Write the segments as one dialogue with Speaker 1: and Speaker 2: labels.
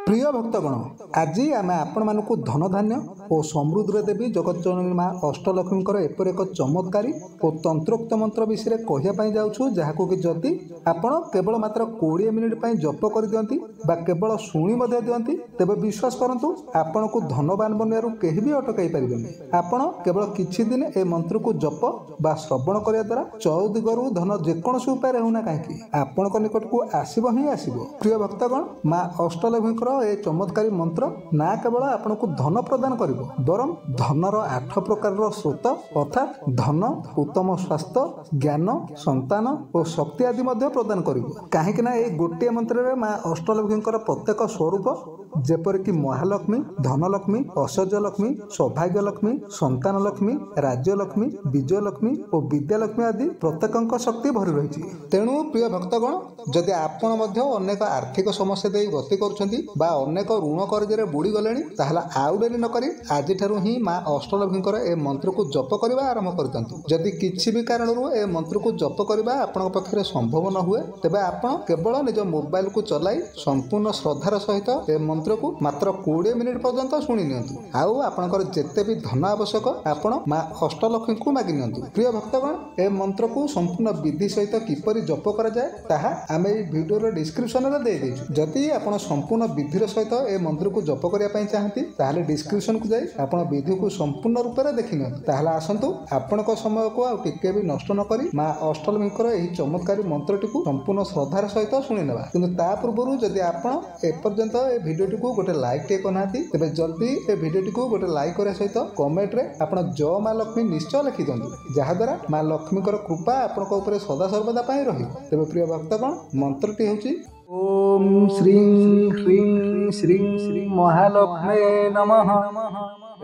Speaker 1: प्रिय भक्तगण आज आम आपण मानक धन धान्य और समृद्धि देवी जगतजननी माँ अष्टलक्ष्मी एपर एक चमत्कारी और तंत्रोक्त मंत्र विषय कहवाई जाऊँ जहाँकि कि जदि आपण केवल मात्र 20 मिनिट जप कर दियंती बा केवल शुणी दियंती तेबे विश्वास करंतु आपण को धनवान बनवार केही भी अटकाई पारिबेनी। आपण केवल किछि दिन ए मंत्र को जप बा श्रवण करिया द्वारा चौदिगरु धन जेकोसी उपाय होना कहीं आपण निकट को आसीबो ही आसीबो। प्रिय भक्तगण माँ अष्टलक्ष्मी ए चमत्कारी मंत्र ना केवल आपण को धन प्रदान करिवो बरं धनर 8 प्रकार स्रोत अर्थात धन उत्तम स्वास्थ्य ज्ञान संतान और शक्ति आदि प्रदान करिवो। काहेकि ना ए गोटे मंत्र रे माँ अष्टलक्ष्मी प्रत्येक स्वरूप जेपरिक महालक्ष्मी धनलक्ष्मी ऐश्वर्यलक्ष्मी सौभाग्यलक्ष्मी संतान लक्ष्मी राज्यलक्ष्मी विजयलक्ष्मी और विद्यालक्ष्मी आदि प्रत्येक शक्ति भरी रही। तेणु प्रिय भक्तगण जदि आपण मध्य अनेक आर्थिक समस्या दे गति करुछंती बा अनेक ऋण कर्जरे बुड़ी गलेनी ताहला आउ डेरी न करी आज ठारू ही माँ अष्टलक्ष्मीकर ए मंत्र को जप करबा आरंभ करतंतु। जदि किछि भी कारणरू ए मंत्र को जप करबा आपण पक्षरे संभव न हुए तेबे आपण केवल निज मोबाइल को चलाई संपूर्ण श्रद्धार सहित ए मंत्र को मात्र 20 मिनिट पर्यंत शुणी नियंतु आउ आपनकर जेते भी धन आवश्यक आपण माँ अष्टलक्ष्मी को मागि नियंतु। प्रिय भक्तगण ए मंत्र को संपूर्ण विधि सहित किपरि जप करा जाय ताहा आमे ए वीडियो रो डिस्क्रिप्शन रे दे देछु। जदि आपण संपूर्ण विधि सहित ए मंत्र को जप करिया पई चाहंती ताहाले डिस्क्रिप्शन को जाई आपण विधि को संपूर्ण रूप रे देखि नियंतु। ताहाले आसंतु आपनक समय को आ टिके भी नष्ट न करी माँ अष्टलक्ष्मीकर एही चमत्कारी मंत्रटी को संपूर्ण श्रद्धार सहित शुणी नेबा। किंतु ता पूर्वरु जदि आपण ए पर्यंत ए वीडियो को गोटे लाइक टे करनाती तेबे जल्दी ए वीडियो को गोटे लाइक करे सहित कमेंट रे आपण जय माँ लक्ष्मी निश्चय लिखि दियंतु जहा द्वारा माँ लक्ष्मीकर कृपा आपनक ऊपर सदा सर्वदा पाई रही। तेबे प्रिय भक्तगण मंत्रटी होची ओम श्रीं ह्रीं श्रीं श्री महालक्ष्मे नमः।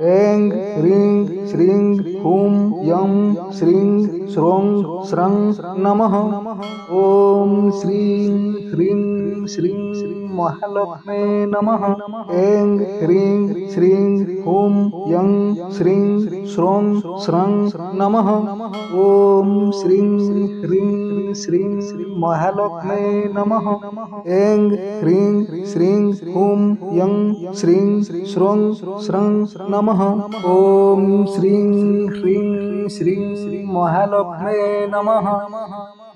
Speaker 1: ऐं ह्रीं श्रीं हूं यं श्रीं श्रों स्रं नमः। ओम श्रीं ह्रीं श्रीं श्री महालक्ष्मे नमः। ऐं ह्रीं श्रीं हूं यं श्रीं श्रों स्रं नमः। ओम श्रीं ह्रीं श्रीं श्री महालक्ष्मे नमः। ऐं ह्रीं श्रीं हूं यं श्रीं श्रों स्रं नमः। ओम श्रीं ह्रीं श्रीं श्री महालक्ष्मे नमः।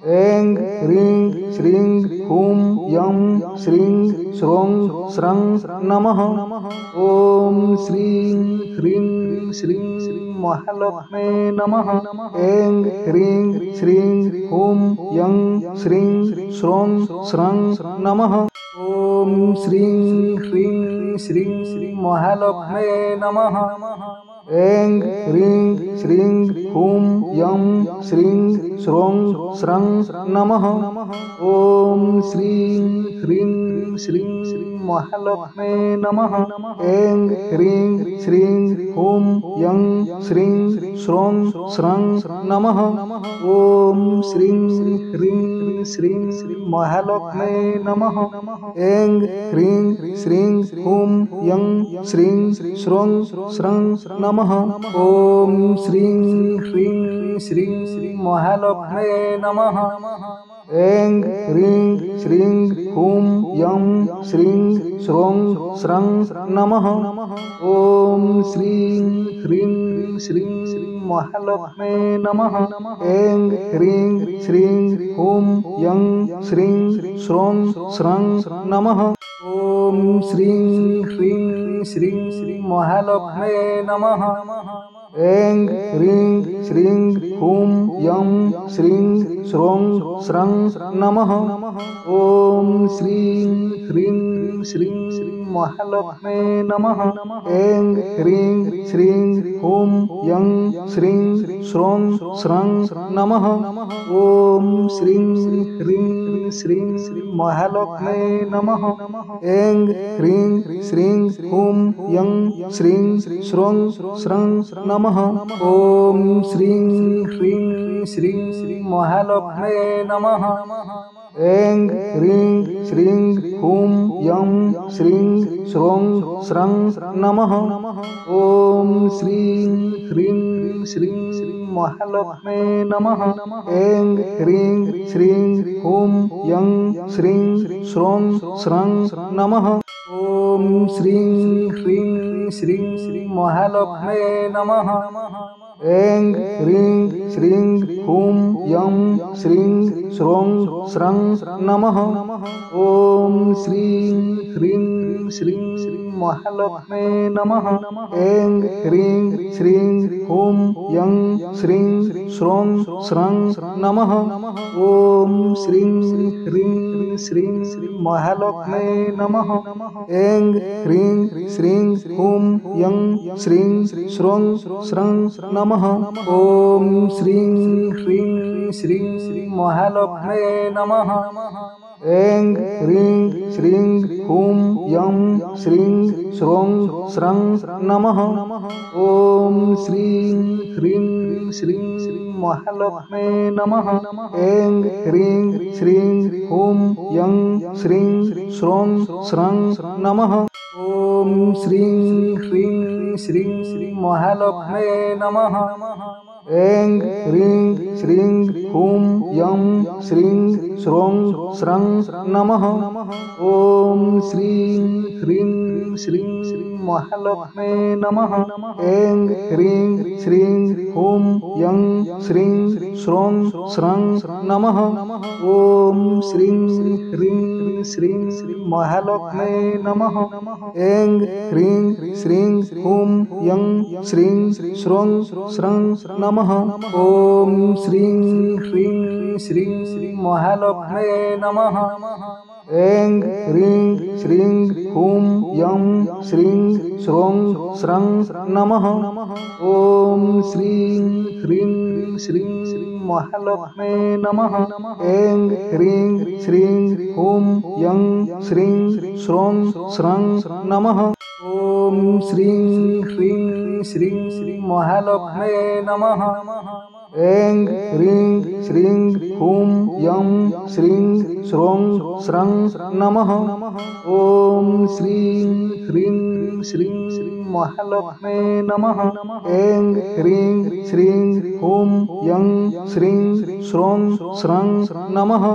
Speaker 1: ऐं ह्रीं श्रीं हूं यं श्रीं श्रों स्रं नमः। ओम श्रीं ह्रीं श्रीं श्री महालक्ष्मे नमः। ऐं ह्रीं श्रीं हूं यं श्रीं श्रों स्रं नमः। ओम श्रीं ह्रीं श्रीं श्री महालक्ष्मे नमः। ऐं ह्रीं श्रीं हूं यं श्रीं श्रों स्रं नमः। ओम श्रीं ह्रीं श्रीं श्री महालक्ष्मे नमः। ऐं ह्रीं श्रीं हूं यं श्रीं श्रों स्रं नमः। ओम श्रीं ह्रीं श्रीं श्री महालक्ष्मे नमः। ऐं ह्रीं श्रीं हूं यं श्रीं श्रों स्रं नमः। ओम श्रीं ह्रीं श्रीं श्री महालक्ष्मे नमः। ऐं ह्रीं श्रीं हूं यं श्रीं श्रों स्रं नमः। ओम श्रीं ह्रीं श्रीं श्री महालक्ष्मे नमः। ऐं ह्रीं श्रीं हूं यं श्रीं श्रों स्रं नमः। ओम श्रीं ह्रीं श्रीं श्री महालक्ष्मे नमः। ऐं ह्रीं श्रीं हूं यं श्रीं श्रों स्रं नमः। ओम श्रीं ह्रीं श्रीं श्री महालक्ष्मे नमः। ऐं ह्रीं श्रीं हूं यं श्रीं श्रों स्रं नमः। ओम श्रीं ह्रीं श्रीं श्री महालक्ष्मे नमः। ऐं ह्रीं श्रीं हूं यं श्रीं श्रों स्रं नमः। ओम श्रीं ह्रीं श्रीं श्री महालक्ष्मे नमः। ऐं ह्रीं श्रीं हूं यं श्रीं श्रों स्रं नमः। ओम श्रीं ह्रीं श्रीं श्री महालक्ष्मे नमः। ऐं ह्रीं श्रीं हूं यं श्रीं श्रों स्रं नमः। ओम ॐ श्रीं ह्रीं श्रीं महालक्ष्म्यै नमः। ऐं ह्रीं श्रीं हूं यं श्रीं श्रों स्रं नमः। ॐ श्रीं ह्रीं श्रीं महालक्ष्म्यै नमः। ऐं ह्रीं श्रीं हूं यं श्रीं श्रों स्रं नमः। ॐ श्रीं ह्रीं श्रीं महालक्ष्म्यै नमः। ऐं ह्रीं श्रीं हूं यं श्रीं श्रों स्रं नमः। ॐ श्रीं ह्रीं श्रीं महालक्ष्म्यै नमः। ऐं ह्रीं श्रीं हूं यं श्रीं श्रों स्रं नमः। ॐ श्रीं ह्रीं श्रीं महालक्ष्म्यै नमः। ऐं ह्रीं श्रीं हूं यं श्रीं श्रों स्रं नमः। ॐ श्रीं ह्रीं श्रीं महालक्ष्म्यै नमः। ऐं ह्रीं श्रीं हूं यं श्रीं श्रों स्रं नमः। ॐ श्रीं ह्रीं श्रीं महालक्ष्म्यै नमः। ऐं ह्रीं श्रीं हूं यं श्रीं श्रों स्रं नमः। ॐ श्रीं ह्रीं श्रीं महालक्ष्म्यै नमः। ऐं ह्रीं श्रीं हूं यं श्रीं श्रों स्रं नमः। ॐ श्रीं ह्रीं श्रीं महालक्ष्म्यै नमः। ऐं ह्रीं श्रीं हूं यं श्रीं श्रों स्रं नमः। ॐ श्रीं ह्रीं श्रीं महालक्ष्म्यै नमः। ऐं ह्रीं श्रीं हूं यं श्रीं श्रों स्रं नमः। ॐ श्रीं ह्रीं श्रीं महालक्ष्म्यै नमः। ऐं ह्रीं श्रीं हूं यं श्रीं श्रों स्रं नमः। ॐ श्रीं ह्रीं श्रीं महालक्ष्म्यै नमः। ऐं ह्रीं श्रीं हूं यं श्रीं श्रों स्रं नमः।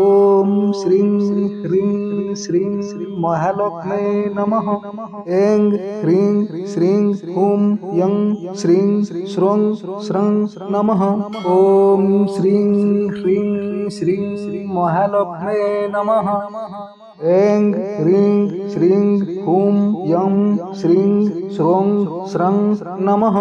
Speaker 1: ॐ श्रीं ह्रीं श्रीं महालक्ष्म्यै नमः। ऐं ह्रीं श्रीं हूं यं श्रीं श्रों स्रं नमः। ॐ श्रीं ह्रीं श्रीं महालक्ष्म्यै नमः। ऐं ह्रीं श्रीं हूं यं श्रीं श्रों स्रं नमः।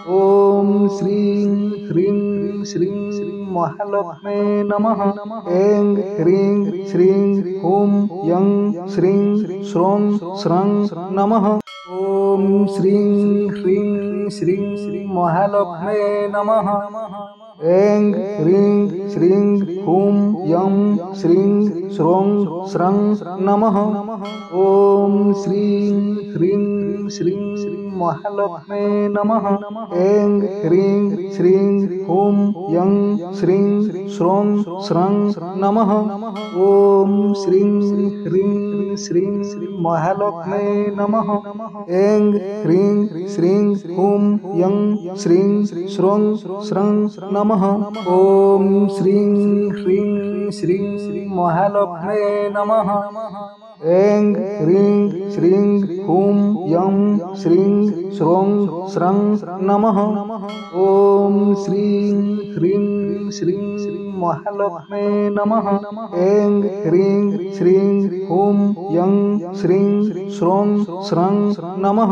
Speaker 1: ॐ श्रीं ह्रीं श्रीं महालक्ष्म्यै नमः। ऐं ह्रीं श्रीं हूं यं श्रीं श्रों स्रं नमः। ॐ श्रीं ह्रीं श्रीं महालक्ष्म्यै नमः। ऐं ह्रीं श्रीं हूं यं श्रीं श्रों स्रं नमः। ॐ श्रीं ह्रीं श्रीं महालक्ष्म्यै नमः। ऐं ह्रीं श्रीं हूं यं श्रीं श्रों स्रं नमः। ॐ श्रीं ह्रीं श्रीं महालक्ष्म्यै नमः। ऐं ह्रीं श्रीं हूं यं श्रीं श्रों स्रं नमः। ॐ श्रीं ह्रीं श्रीं महालक्ष्म्यै नमः। ऐं ह्रीं श्रीं हूं यं श्रीं श्रों स्रं नमः। ॐ श्रीं ह्रीं श्रीं महालक्ष्म्यै नमः। ऐं ह्रीं श्रीं हूं यं श्रीं श्रों स्रं नमः।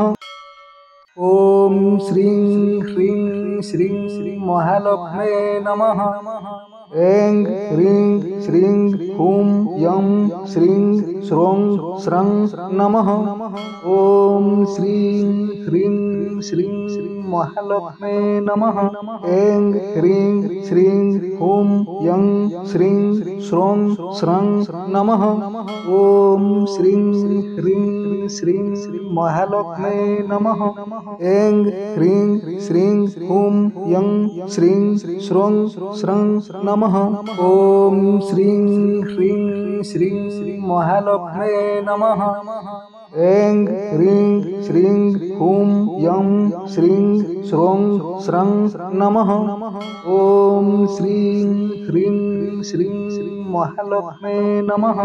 Speaker 1: ॐ श्रीं ह्रीं श्रीं महालक्ष्म्यै नमः। ऐं ह्रीं श्रीं हूं यं श्रीं श्रों स्रं नमः। ॐ श्रीं ह्रीं श्रीं महालक्ष्म्यै नमः। ऐं ह्रीं श्रीं हूं यं श्रीं श्रों स्रं नमः। ॐ श्रीं ह्रीं श्रीं महालक्ष्म्यै नमः। ऐं ह्रीं श्रीं हूं यं श्रीं श्रों स्रं नमः। ॐ श्रीं ह्रीं श्रीं महालक्ष्म्यै नमः। ऐं ह्रीं श्रीं हूं यं श्रीं श्रों स्रं नमः। ॐ श्रीं ह्रीं श्रीं महालक्ष्मे नमः।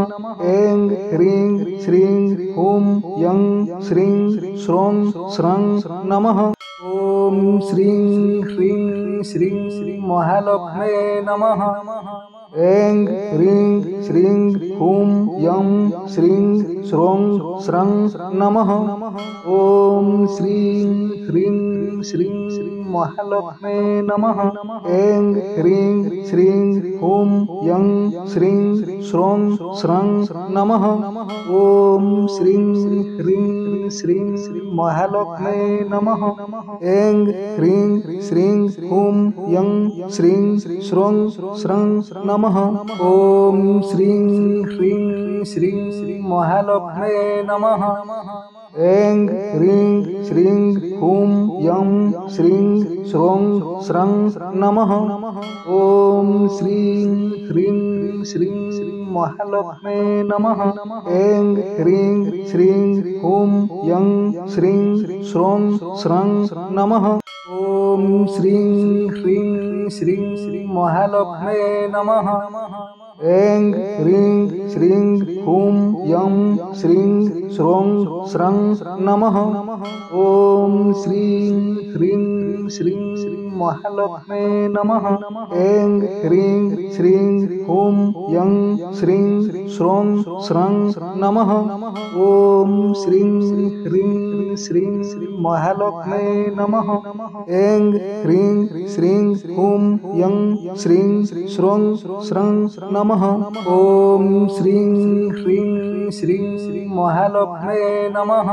Speaker 1: ऐं ह्रीं श्रीं हूं यं श्रीं श्रों स्रं नमः। ॐ श्रीं ह्रीं श्रीं महालक्ष्मे नमः। ऐं ह्रीं श्रीं हूं यं श्रीं श्रों स्रं नमः। ॐ श्रीं ह्रीं श्रीं महालक्ष्मे नमः। ऐं ह्रीं श्रीं हूं यं श्रीं श्रों स्रं नमः। ॐ श्रीं ह्रीं श्रीं महालक्ष्मे नमः। ऐं ह्रीं श्रीं हूं यं श्रीं श्रों स्रं नमः। ॐ श्रीं ह्रीं श्रीं महालक्ष्मे नमः। ऐं ह्रीं श्रीं हूं यं श्रीं श्रों स्रं नमः। ॐ श्रीं ह्रीं श्रीं महालक्ष्मे नमः। ऐं ह्रीं श्रीं हूं यं श्रीं श्रों स्रं नमः। ॐ श्रीं ह्रीं श्रीं महालक्ष्मे नमः। ऐं ह्रीं श्रीं हूं यं श्रीं श्रों स्रं नमः। ॐ श्रीं ह्रीं श्रीं महालक्ष्मे नमः। ऐं ह्रीं श्रीं हूं यं श्रीं श्रों स्रं नमः। ॐ श्रीं ह्रीं श्रीं महालक्ष्मे नमः। ऐं ह्रीं श्रीं हूं यं श्रीं श्रों स्रं नमः। ॐ श्रीं ह्रीं श्रीं महालक्ष्मे नमः।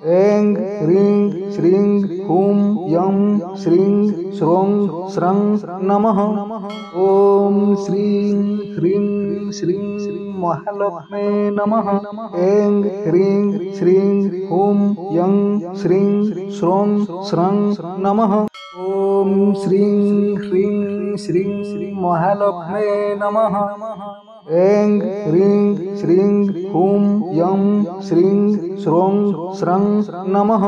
Speaker 1: ऐं ह्रीं श्रीं हूं यं श्रीं श्रों स्रं नमः। ॐ श्रीं ह्रीं श्रीं महालक्ष्मे नमः। ऐं ह्रीं श्रीं हूं यं श्रीं श्रों स्रं नमः। ॐ श्रीं ह्रीं श्रीं महालक्ष्मे नमः। ऐं ह्रीं श्रीं हूं यं श्रीं श्रों स्रं नमः।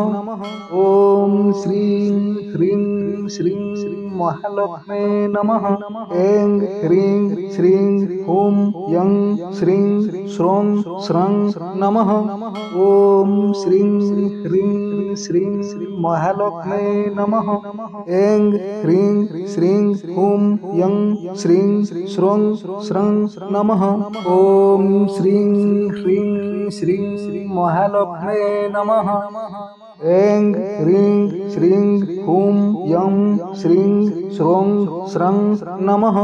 Speaker 1: ॐ श्रीं ह्रीं श्रीं महालक्ष्मे नमः। ऐं ह्रीं श्रीं हूं यं श्रीं श्रों स्रं नमः। ॐ श्रीं ह्रीं श्रीं महालक्ष्मे नमः। ऐं ह्रीं श्रीं हूं यं श्रीं श्रों स्रं नमः। ॐ श्रीं ह्रीं श्रीं महालक्ष्मे नमः। ऐं ह्रीं श्रीं हूं यं श्रीं श्रों स्रं नमः।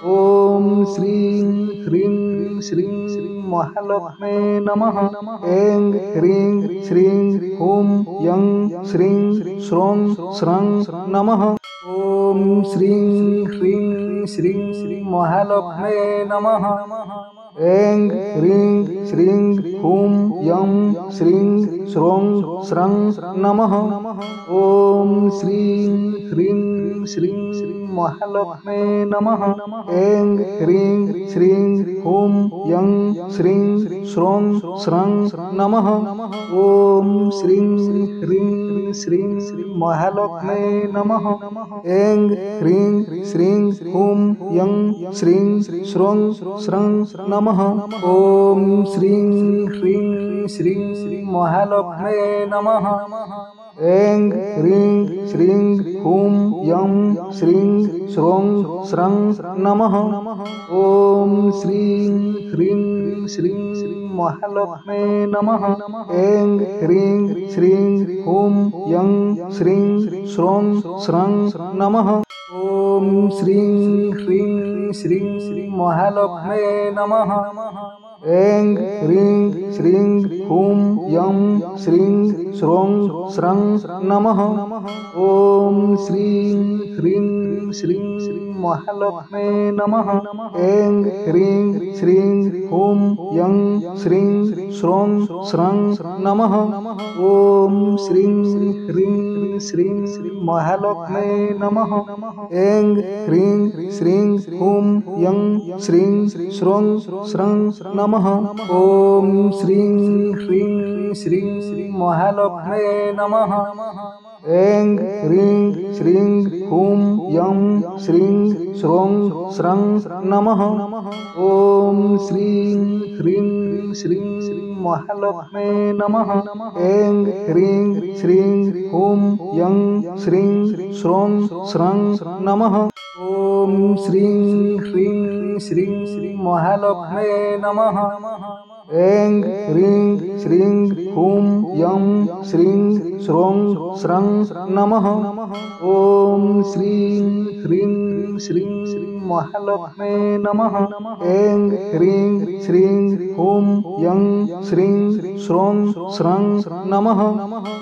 Speaker 1: ॐ श्रीं ह्रीं श्रीं महालक्ष्मे नमः। ऐं ह्रीं श्रीं हूं यं श्रीं श्रों स्रं नमः। ॐ श्रीं ह्रीं श्रीं महालक्ष्मे नमः। ऐं ह्रीं श्रीं हूं यं श्रीं श्रों स्रं नमः। ॐ श्रीं ह्रीं श्रीं महालक्ष्मे नमः। ऐं ह्रीं श्रीं हूं यं श्रीं श्रों स्रं नमः। ॐ श्रीं ह्रीं श्रीं महालक्ष्मे नमः। ऐं ह्रीं श्रीं हूं यं श्रीं श्रों स्रं नमः। ॐ श्रीं ह्रीं श्रीं महालक्ष्मे नमः। ऐं ह्रीं श्रीं हूं यं श्रीं श्रों स्रं नमः। ॐ श्रीं ह्रीं श्रीं महालक्ष्मे नमः। ऐं ह्रीं श्रीं हूं यं श्रीं श्रों स्रं नमः। ॐ श्रीं ह्रीं श्रीं महालक्ष्मे नमः। ऐं ह्रीं श्रीं हूं यं श्रीं श्रों स्रं नमः। ॐ श्रीं ह्रीं श्रीं महालक्ष्मे नमः। ऐं ह्रीं श्रीं हूं यं श्रीं श्रों स्रं नमः। ॐ श्रीं ह्रीं श्रीं महालक्ष्मे नमः। ऐं ह्रीं श्रीं हूं यं श्रीं श्रों स्रं नमः। ॐ श्रीं ह्रीं श्रीं महालक्ष्मे नमः। ऐं ह्रीं श्रीं हूं यं श्रीं श्रों स्रं नमः। ॐ श्रीं ह्रीं श्रीं महालक्ष्मे नमः। ऐं ह्रीं श्रीं हूं यं श्रीं श्रों स्रं नमः। ॐ श्रीं ह्रीं श्रीं महालक्ष्मे नमः। ऐं ह्रीं श्रीं हूं यं श्रीं श्रों स्रं नमः। ॐ श्रीं ह्रीं श्रीं महालक्ष्मे नमः। ऐं ह्रीं श्रीं हूं यं श्रीं श्रों स्रं नमः।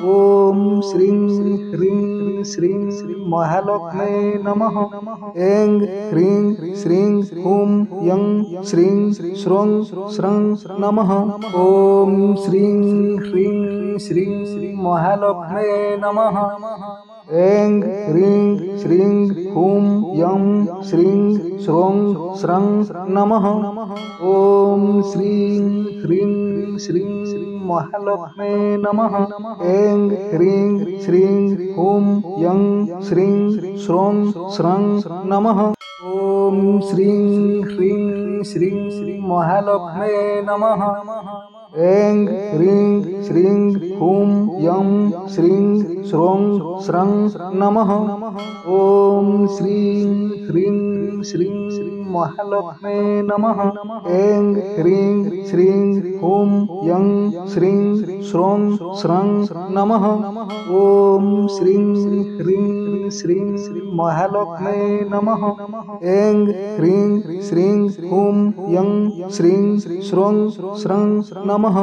Speaker 1: ॐ श्रीं ह्रीं श्रीं महालक्ष्मे नमः। ऐं ह्रीं श्रीं हूं यं श्रीं श्रों स्रं नमः। ॐ श्रीं ह्रीं श्रीं महालक्ष्मे नमः। ऐं ह्रीं श्रीं हूं यं श्रीं श्रों स्रं नमः। ॐ श्रीं ह्रीं श्रीं महालक्ष्मे नमः। ऐं ह्रीं श्रीं हूं यं श्रीं श्रों स्रं नमः। ॐ श्रीं ह्रीं श्रीं महालक्ष्मे नमः। ऐं ह्रीं श्रीं हूं यं श्रीं श्रों स्रं नमः। ॐ श्रीं ह्रीं श्रीं महालक्ष्मे नमः। ऐं ह्रीं श्रीं हूं यं श्रीं श्रों स्रं नमः। ॐ श्रीं ह्रीं श्रीं महालक्ष्मे नमः। ऐं ह्रीं श्रीं हूं यं श्रीं श्रों स्रं नमः।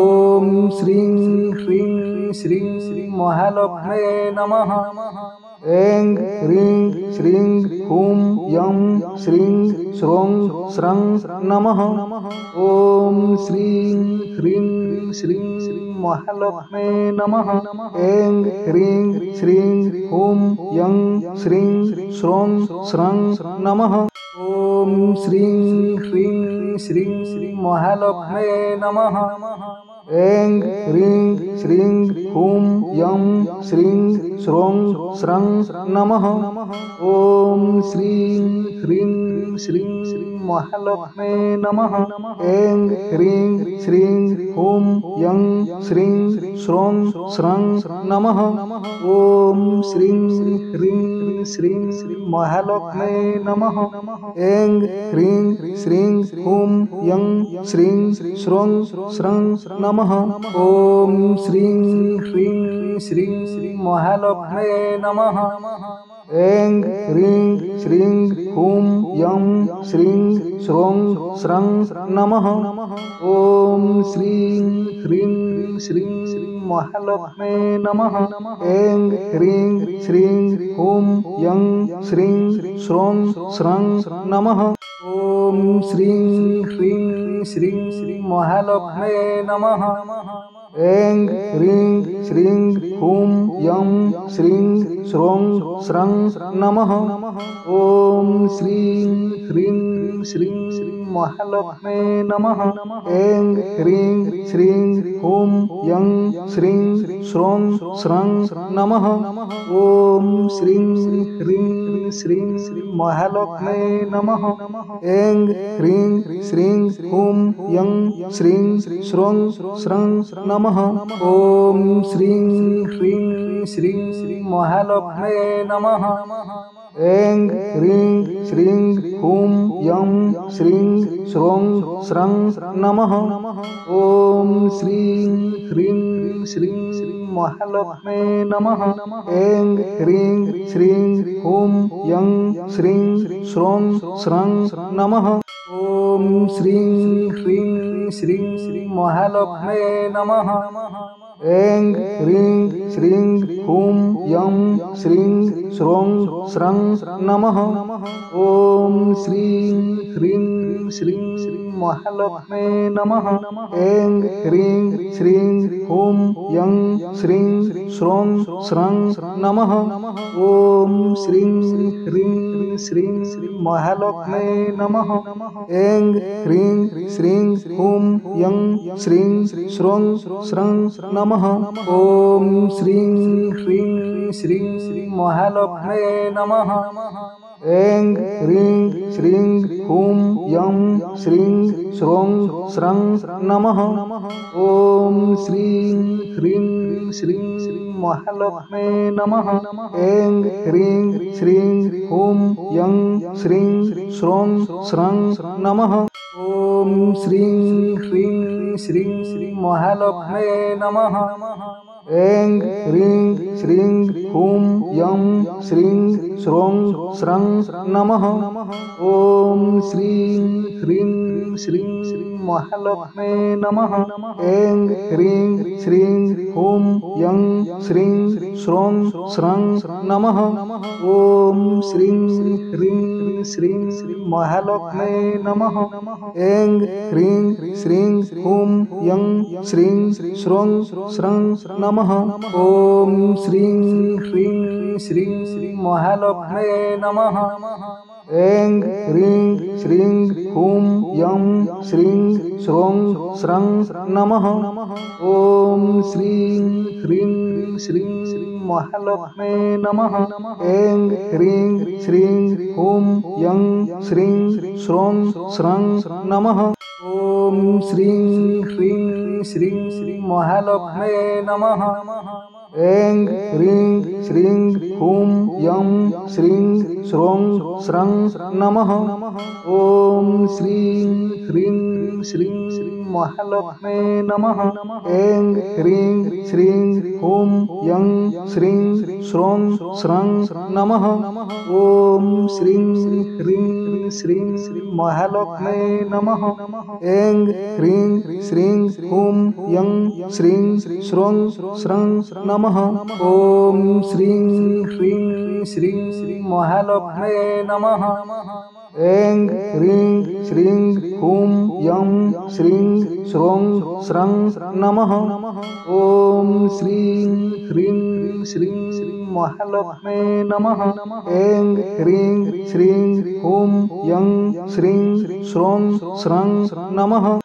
Speaker 1: ॐ श्रीं ह्रीं श्रीं महालक्ष्मे नमः। ऐं ह्रीं श्रीं हूं यं श्रीं श्रों स्रं नमः। ॐ श्रीं ह्रीं श्रीं महालक्ष्मे नमः। ऐं ह्रीं श्रीं हूं यं श्रीं श्रों स्रं नमः। ॐ श्रीं ह्रीं श्रीं महालक्ष्मे नमः। ऐं ह्रीं श्रीं हूं यं श्रीं श्रों स्रं नमः। ॐ श्रीं ह्रीं श्रीं महालक्ष्मे नमः। ऐं ह्रीं श्रीं हूं यं श्रीं श्रों स्रं नमः। ॐ श्रीं ह्रीं श्रीं महालक्ष्मे नमः। ऐं ह्रीं श्रीं हूं यं श्रीं श्रों स्रं नमः। ॐ श्रीं ह्रीं श्रीं महालक्ष्मे नमः। ऐं ह्रीं श्रीं हूं यं श्रीं श्रों स्रं नमः। ॐ श्रीं ह्रीं श्रीं महालक्ष्मे नमः। ऐं ह्रीं श्रीं हूं यं श्रीं श्रों स्रं नमः। ॐ श्रीं ह्रीं श्रीं महालक्ष्मे नमः। ऐं ह्रीं श्रीं हूं यं श्रीं श्रों स्रं नमः। ॐ श्रीं ह्रीं श्रीं महालक्ष्मे नमः। ऐं ह्रीं श्रीं हूं यं श्रीं श्रों स्रं नमः। ॐ श्रीं ह्रीं श्रीं महालक्ष्मे नमः। ऐं ह्रीं श्रीं हूं यं श्रीं श्रों स्रं नमः। ॐ श्रीं ह्रीं श्रीं महालक्ष्मे नमः। ऐं ह्रीं श्रीं हूं यं श्रीं श्रों स्रं नमः। ॐ श्रीं ह्रीं श्रीं महालक्ष्मे नमः। ऐं ह्रीं श्रीं हूं यं श्रीं श्रों स्रं नमः। ॐ श्रीं ह्रीं श्रीं महालक्ष्मे नमः। ऐं ह्रीं श्रीं हूं यं श्रीं श्रों स्रं नमः। ॐ श्रीं ह्रीं श्रीं महालक्ष्मे नमः। ऐं ह्रीं श्रीं हुं यं श्रीं श्रों स्रं नमः। ॐ श्रीं ह्रीं श्रीं महालक्ष्मे नमः। ऐं ह्रीं श्रीं हुं यं श्रीं श्रों स्रं नमः। ॐ श्रीं ह्रीं श्रीं महालक्ष्मे नमः। ऐं ह्रीं श्रीं हुं यं श्रीं श्रों स्रं नमः। ॐ श्रीं ह्रीं श्रीं महालक्ष्मे नमः। ऐं ह्रीं श्रीं हुं यं श्रीं श्रों स्रं नमः। ॐ श्रीं ह्रीं श्रीं महालक्ष्मे नमः। ऐं ह्रीं श्रीं हुं यं श्रीं श्रों स्रं नमः। ॐ श्रीं ह्रीं श्रीं महालक्ष्मे नमः। ऐं ह्रीं श्रीं हुं यं श्रीं श्रों स्रं नमः। ॐ श्रीं ह्रीं श्रीं महालक्ष्मे नमः। ऐं ह्रीं श्रीं हुं यं श्रीं श्रों स्रं नमः। ॐ श्रीं ह्रीं श्रीं महालक्ष्मे नमः। ऐं ह्रीं श्रीं हुं यं श्रीं श्रों स्रं नमः। ॐ श्रीं ह्रीं श्रीं महालक्ष्मे नमः। ऐं ह्रीं श्रीं हुं यं श्रीं श्रों स्रं नमः। ॐ श्रीं ह्रीं श्रीं महालक्ष्मे नमः। ऐं ह्रीं श्रीं हुं यं श्रीं श्रों स्रं नमः। ॐ श्रीं ह्रीं श्रीं महालक्ष्मे नमः। ऐं ह्रीं श्रीं हुं यं श्रीं श्रों स्रं नमः। ॐ श्रीं ह्रीं श्रीं महालक्ष्मे नमः। ऐं ह्रीं श्रीं हुं यं श्रीं श्रों स्रं नमः। ॐ श्रीं ह्रीं श्रीं महालक्ष्मे नमः। ऐं ह्रीं श्रीं हुं यं श्रीं श्रों स्रं नमः। ॐ श्रीं ह्रीं श्रीं महालक्ष्मे नमः। ऐं ह्रीं श्रीं हुं यं श्रीं श्रों स्रं नमः।